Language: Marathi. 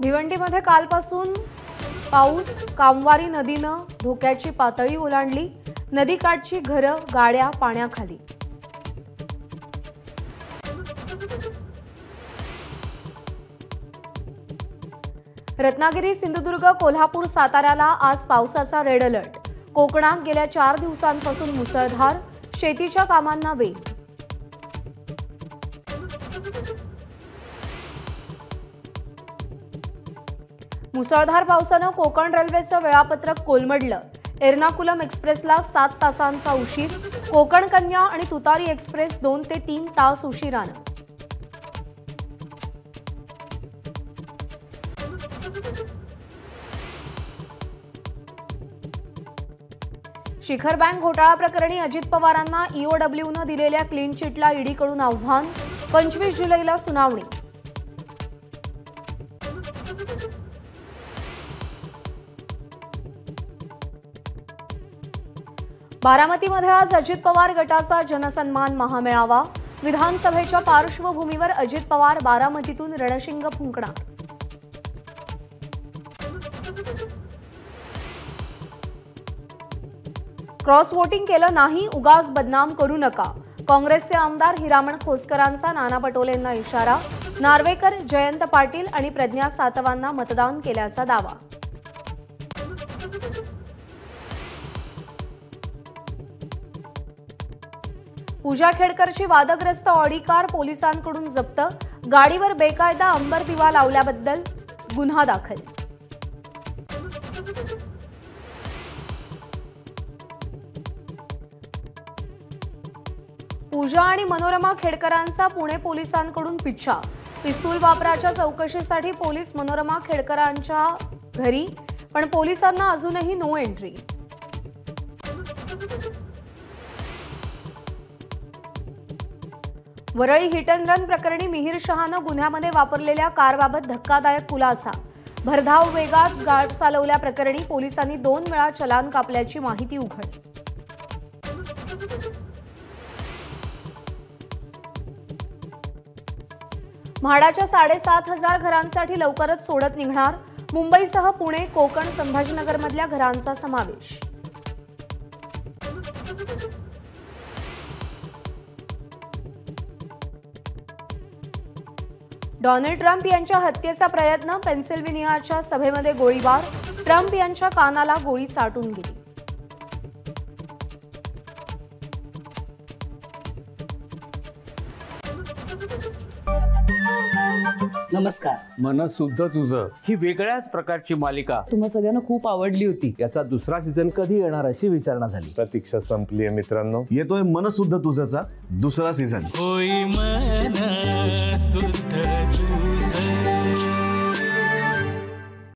भिवंडीमध्ये कालपासून पाऊस, कामवारी नदीनं धोक्याची पातळी ओलांडली। नदीकाठची घरं, गाड्या पाण्याखाली। रत्नागिरी, सिंधुदुर्ग, कोल्हापूर, साताऱ्याला आज पावसाचा रेड अलर्ट। कोकणात गेल्या 4 दिवसांपासून मुसळधार, शेतीच्या कामांना वेग। मुसळधार पावसानं कोकण रेल्वेचं वेळापत्रक कोलमडलं। एर्नाकुलम एक्सप्रेसला 7 तासांचा उशीर, कोकण कन्या आणि तुतारी एक्सप्रेस 2 ते 3 तास उशिरानं। शिखर बँक घोटाळा प्रकरणी अजित पवारांना ईओडब्ल्यूनं दिलेल्या क्लीन चिटला ईडीकडून आव्हान। 25 जुलैला सुनावणी। बारामतीमध्ये आज अजित पवार गटाचा जनसन्मान महामेळावा। विधानसभेच्या पार्श्वभूमीवर अजित पवार बारामतीतून रणशिंग फुंकणार। क्रॉस वोटिंग केलं नाही, उगाच बदनाम करू नका। काँग्रेसचे आमदार हिरामण खोसकरांचा नाना पटोलेंना इशारा। नार्वेकर, जयंत पाटील आणि प्रज्ञा सातवांना मतदान केल्याचा दावा। पूजा खेडकरची वादग्रस्त ऑडी कार पोलिसांकडून जप्त। गाडीवर बेकायदा अंबर दिवा लावल्याबद्दल गुन्हा दाखल। पूजा आणि मनोरमा खेडकरांचा पुणे पोलिसांकडून पिच्छा। पिस्तूल वापराच्या चौकशीसाठी पोलीस मनोरमा खेडकरांच्या घरी, पण पोलिसांना अजूनही no entry. Worli hit and run प्रकरणी मिहिर शहानं गुन्ह्यामध्ये वापरलेल्या कारबाबत धक्कादायक खुलासा। भरधाव वेगात गाड चालवल्या प्रकरणी पोलिसांनी 2 वेळा चलान कापल्याची माहिती उघड। म्हाडाच्या 7,500 घरांसाठी लवकरच सोडत निघणार। मुंबईसह पुणे, कोकण, संभाजीनगरमधल्या घरांचा समावेश। डोनाल्ड ट्रम्प यांच्या हत्येचा प्रयत्न, पेन्सिल्व्हेनियाच्या सभेमध्ये गोळीबार। ट्रम्प यांच्या कानाला गोळी चाटून गेली। नमस्कार। मन सुद्धा तुझं ही वेगळ्याच प्रकारची मालिका तुम्हा सगळ्यांना खूप आवडली होती। याचा दुसरा सीझन कधी येणार अशी विचारणा झाली। प्रतीक्षा संपली आहे मित्रांनो। येतोय मन सुद्धा तुझाचा दुसरा सीझन।